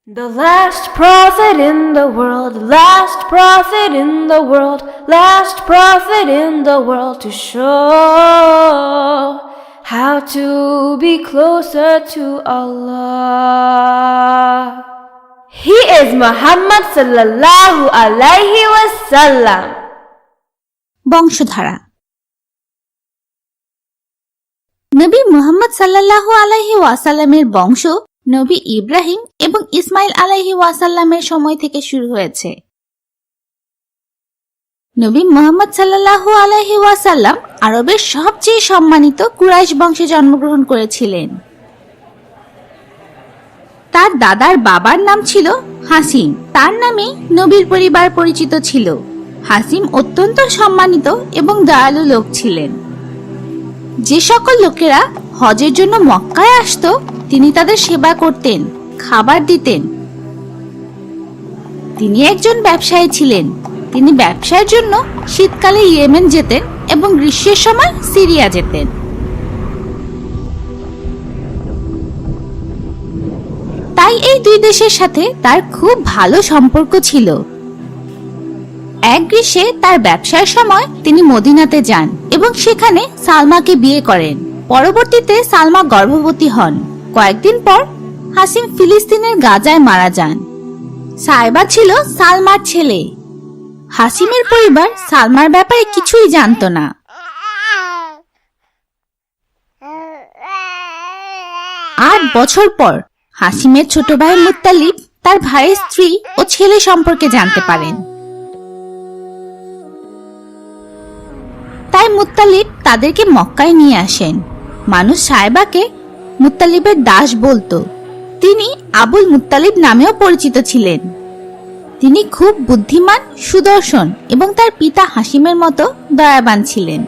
The last prophet in the world, last prophet in the world, last prophet in the world to show how to be closer to Allah. He is Muhammad sallallahu alaihi wasallam. বংশধারা নবী মুহাম্মদ সাল্লাল্লাহু আলাইহি ওয়াসাল্লামের বংশ নবী ইব্রাহিম এবং ইসমাইল আলাইহি ওয়াসাল্লামের সময় থেকে শুরু হয়েছে। নবী মুহাম্মদ সাল্লাল্লাহু আলাইহি ওয়াসাল্লাম আরবের সবচেয়ে সম্মানিত কুরাইশ বংশে জন্মগ্রহণ করেছিলেন। তার দাদার বাবার নাম ছিল হাসিম, তার নামে নবীর পরিবার পরিচিত ছিল। হাসিম অত্যন্ত সম্মানিত এবং দয়ালু লোক ছিলেন। যে সকল লোকেরা হজের জন্য মক্কায় আসতো তিনি তাদের সেবা করতেন, খাবার দিতেন। তিনি একজন ব্যবসায়ী ছিলেন। তিনি ব্যবসার জন্য শীতকালে ইয়েমেন যেতেন এবং গ্রীষ্মের সময় সিরিয়া যেতেন। তাই এই দুই দেশের সাথে তার খুব ভালো সম্পর্ক ছিল। এক গ্রীষ্মে তার ব্যবসার সময় তিনি মদিনাতে যান এবং সেখানে সালমাকে বিয়ে করেন। পরবর্তীতে সালমা গর্ভবতী হন। কয়েকদিন পর হাসিম ফিলিস্তিনের গাজায় মারা যান। সাইবা ছিল সালমার ছেলে। হাসিমের পরিবার সালমার ব্যাপারে কিছুই জানত না। ৮ বছর পর হাসিমের ছোট ভাই মুত্তালিব তার ভাইয়ের স্ত্রী ও ছেলে সম্পর্কে জানতে পারেন। তাই মুত্তালিব তাদেরকে মক্কায় নিয়ে আসেন। মানুষ সাইবাকে মুত্তালিবের দাস বলতো। তিনি আবুল মুত্তালিব নামেও পরিচিত ছিলেন। তিনি খুব বুদ্ধিমান, সুদর্শন এবং তার পিতা হাসিমের মতো দয়াবান ছিলেন।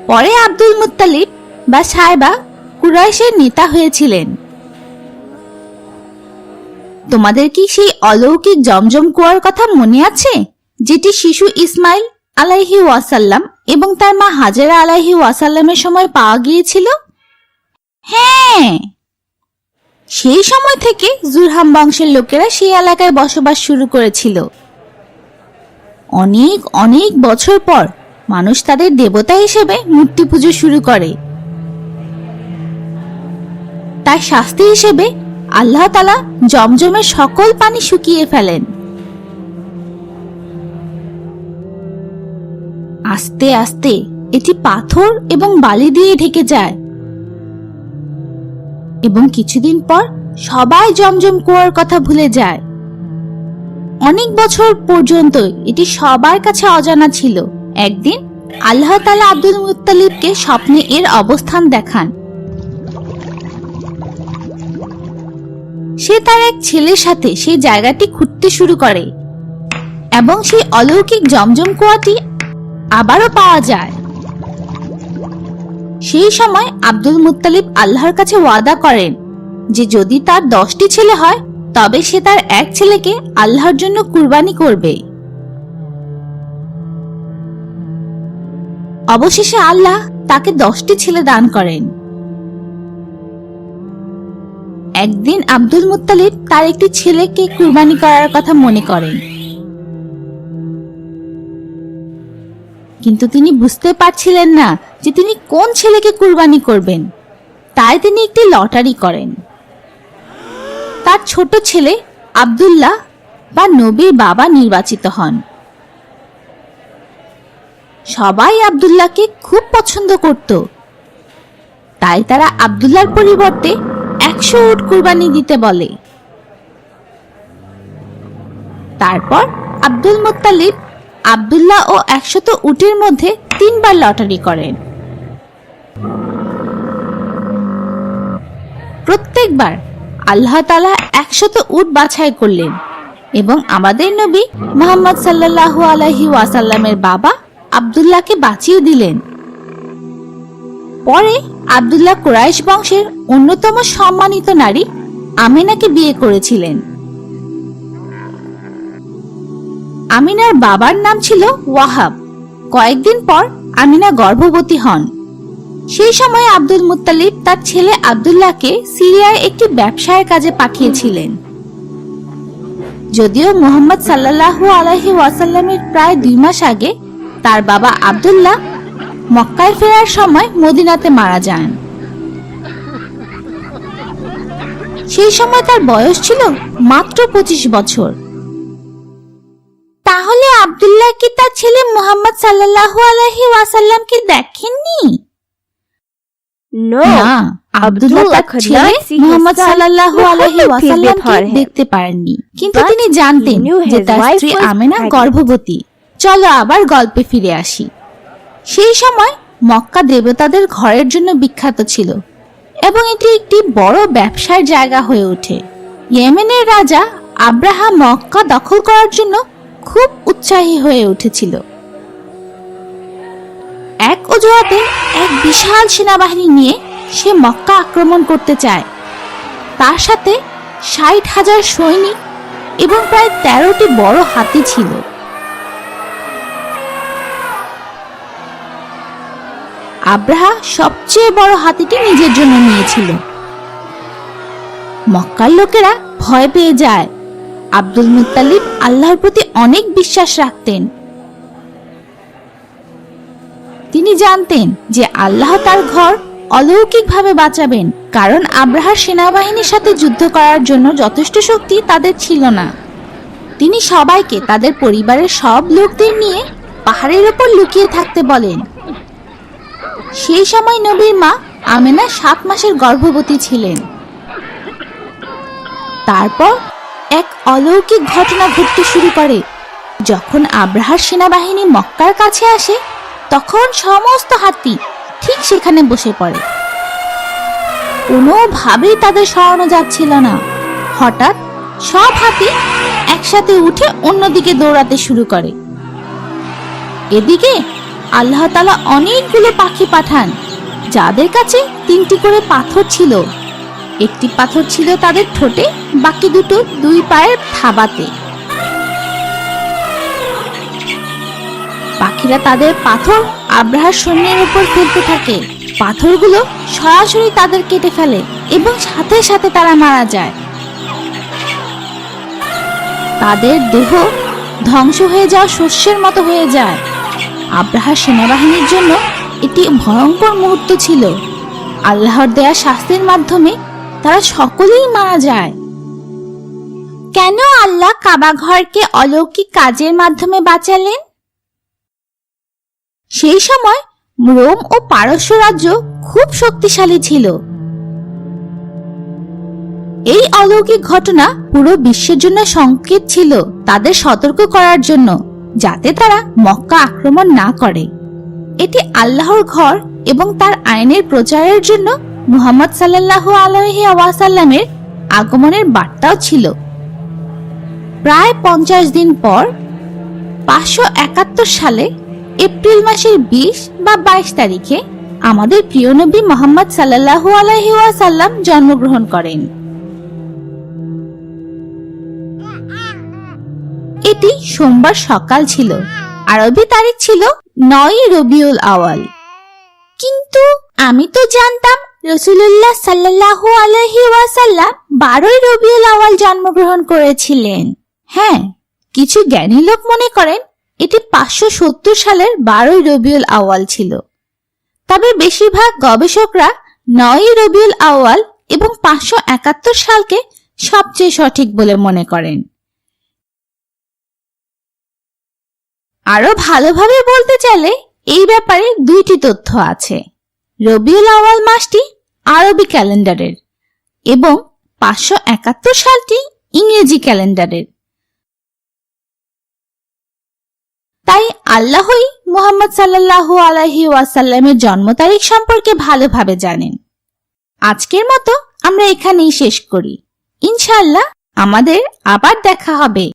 পরে আব্দুল মুত্তালিব বা সাইবা কুরাইশের নেতা হয়েছিলেন। তোমাদের কি সেই অলৌকিক জমজম কুয়ার কথা মনে আছে, যেটি শিশু ইসমাইল আলাইহি ওয়াসাল্লাম এবং তার মা হাজেরা আলাইহি ওয়াসাল্লামের সময় পাওয়া গিয়েছিল? হ্যাঁ, সেই সময় থেকে জুরহাম বংশের লোকেরা সেই এলাকায় বসবাস শুরু করেছিল। অনেক অনেক বছর পর মানুষ তাদের দেবতা হিসেবে মূর্তি পুজো শুরু করে। তার শাস্তি হিসেবে আল্লাহ তাআলা জমজমের সকল পানি শুকিয়ে ফেলেন। আস্তে আস্তে এটি পাথর এবং বালি দিয়ে ঢেকে যায় এবং কিছুদিন পর সবাই জমজম কুয়ার কথা ভুলে যায়। অনেক বছর পর্যন্ত এটি সবার কাছে অজানা ছিল। একদিন আল্লাহ তাআলা আব্দুল মুত্তালিবকে স্বপ্নে এর অবস্থান দেখান। সে তার এক ছেলের সাথে সেই জায়গাটি খুঁড়তে শুরু করে এবং সেই অলৌকিক জমজম কুয়াটি আবারও পাওয়া যায়। সেই সময় আব্দুল মুত্তালিব আল্লাহর কাছে ওয়াদা করেন যে যদি তার 10টি ছেলে হয় তবে সে তার এক ছেলেকে আল্লাহর জন্য কুরবানি করবে। অবশেষে আল্লাহ তাকে 10টি ছেলে দান করেন। একদিন আব্দুল মুত্তালিব তার একটি ছেলেকে কুরবানি করার কথা মনে করেন, কিন্তু তিনি বুঝতে পারছিলেন না যে তিনি কোন ছেলেকে কুরবানি করবেন। তাই তিনি একটি লটারি করেন। তার ছোট ছেলে আব্দুল্লাহ বা নবীর বাবা নির্বাচিত হন। সবাই আব্দুল্লাহকে খুব পছন্দ করত। তাই তারা আব্দুল্লাহর পরিবর্তে 100 উট কুরবানি দিতে বলে। তারপর আব্দুল মুত্তালিব আব্দুল্লাহ ও 100 উটের মধ্যে 3 বার লটারি করেন। প্রত্যেকবার আল্লাহ তাআলা 100 উট বাছাই করলেন এবং আমাদের নবী মুহাম্মদ সাল্লাল্লাহু আলাইহি ওয়াসাল্লামের বাবা আব্দুল্লাহকে বাঁচিয়ে দিলেন। পরে আব্দুল্লাহ কুরাইশ বংশের অন্যতম সম্মানিত নারী আমিনাকে বিয়ে করেছিলেন। আমিনার বাবার নাম ছিল ওয়াহাব। কয়েকদিন পর আমিনা গর্ভবতী হন। সেই সময় আব্দুল মুত্তালিব তার ছেলে আব্দুল্লাহকে সিরিয়ায় একটি ব্যবসায়ের কাজে পাঠিয়েছিলেন। যদিও মুহাম্মদ সাল্লাল্লাহু আলাইহি ওয়াসাল্লামের প্রায় 2 মাস আগে তার বাবা আব্দুল্লাহ মক্কায় ফেরার সময় মদিনাতে মারা যান। সেই সময় তার বয়স ছিল মাত্র 25 বছর। তাহলে আব্দুল্লাহ কি তার ছেলে মুহাম্মদ সাল্লাল্লাহু আলাইহি ওয়াসাল্লামকে দেখেননি? No, না, আব্দুল্লাহ তার could ছেলে not see his Muhammad son সাল্লাল্লাহু আলাইহি Muhammad, peace be ওয়াসাল্লামকে upon him. দেখতে পারেননি, কিন্তু But তিনি জানতেন he knew যে his তার wife স্ত্রী was আমেনা pregnant. গর্ভবতী। চলো আবার গল্পে ফিরে আসি। সেই সময় মক্কা দেবতাদের ঘরের জন্য বিখ্যাত ছিল এবং এটি একটি বড় ব্যবসার জায়গা হয়ে ওঠে। ইয়েমেনের রাজা আব্রাহা মক্কা দখল করার জন্য খুব উৎসাহী হয়ে উঠেছিল। এক অজুহাতে এক বিশাল সেনাবাহিনী নিয়ে সে মক্কা আক্রমণ করতে চায়। তার সাথে 60,000 সৈনিক এবং প্রায় 13টি বড় হাতি ছিল। আব্রাহা সবচেয়ে বড় হাতিটি নিজের জন্য নিয়েছিল। মক্কার লোকেরা ভয় পেয়ে যায়। আব্দুল মুত্তালিব আল্লাহর প্রতি অনেক বিশ্বাস রাখতেন। তিনি জানতেন যে আল্লাহ তার ঘর অলৌকিকভাবে বাঁচাবেন, কারণ আব্রাহার সেনাবাহিনীর সাথে যুদ্ধ করার জন্য যথেষ্ট শক্তি তাদের ছিল না। তিনি সবাইকে তাদের পরিবারের সব লোকদের নিয়ে পাহাড়ের উপর লুকিয়ে থাকতে বলেন। সেই সময় নবীর মা আমেনা 7 মাসের গর্ভবতী ছিলেন। তারপর এক অলৌকিক ঘটনা ঘটতে শুরু করে। যখন আব্রাহার সেনাবাহিনী মক্কার কাছে আসে, তখন সমস্ত হাতি ঠিক সেখানে বসে পড়ে। কোনোভাবেই তাদের সরানো যাচ্ছিল না। হঠাৎ সব হাতি একসাথে উঠে অন্যদিকে দৌড়াতে শুরু করে। এদিকে আল্লাহ তাআলা অনেকগুলো পাখি পাঠান, যাদের কাছে 3টি করে পাথর ছিল। একটি পাথর ছিল তাদের ঠোঁটে, বাকি দুটো 2 পায়ের থাবাতে। পাখিরা তাদের পাথর আব্রাহার সৈন্যের উপর ফেলতে থাকে। পাথরগুলো সরাসরি তাদের কেটে ফেলে এবং সাথে সাথে তারা মারা যায়। তাদের দেহ ধ্বংস হয়ে যাওয়া শস্যের মতো হয়ে যায়। আব্রাহার সেনাবাহিনীর জন্য এটি ভয়ঙ্কর মুহূর্ত ছিল। আল্লাহর দেয়া শাস্তির মাধ্যমে তারা সকলেই মারা যায়। কেন আল্লাহ কাবা ঘরকে অলৌকিক কাজের মাধ্যমে বাঁচালেন? সেই সময় রোম ও পারস্য রাজ্য খুব শক্তিশালী ছিল। এই অলৌকিক ঘটনা পুরো বিশ্বের জন্য সংকেত ছিল, তাদের সতর্ক করার জন্য, যাতে তারা মক্কা আক্রমণ না করে। এটি আল্লাহর ঘর এবং তার আইনের প্রচারের জন্য মুহাম্মদ সাল্লাল্লাহু আলাইহি ওয়াসাল্লামের আগমনের বার্তাও ছিল। প্রায় 50 দিন পর 571 সালে এপ্রিল মাসের 20 বা 22 তারিখে আমাদের প্রিয় নবী মুহাম্মদ সাল্লাল্লাহু আলাইহি ওয়াসাল্লাম জন্মগ্রহণ করেন। এটি সোমবার সকাল ছিল। আরবি তারিখ ছিল 9 রবিউল আওয়াল। কিন্তু আমি তো জানতাম রাসূলুল্লাহ সাল্লাল্লাহু আলাইহি ওয়াসাল্লাম 12 রবিউল আওয়াল জন্মগ্রহণ করেছিলেন। হ্যাঁ, কিছু জ্ঞানী লোক মনে করেন এটি 570 সালের 12 রবিউল আওয়াল ছিল। তবে বেশিরভাগ গবেষকরা 9 রবিউল আওয়াল এবং 571 সালকে সবচেয়ে সঠিক বলে মনে করেন। আরো ভালোভাবে বলতে চাইলে এই ব্যাপারে 2টি তথ্য আছে। রবিউল আওয়াল মাসটি আরবি ক্যালেন্ডারের এবং 571 সালটি ইংরেজি ক্যালেন্ডারের। তাই আল্লাহই মুহাম্মদ সাল্লাল্লাহু আলাইহি ওয়াসাল্লামের জন্ম তারিখ সম্পর্কে ভালোভাবে জানেন। আজকের মতো আমরা এখানেই শেষ করি। ইনশাআল্লাহ আমাদের আবার দেখা হবে।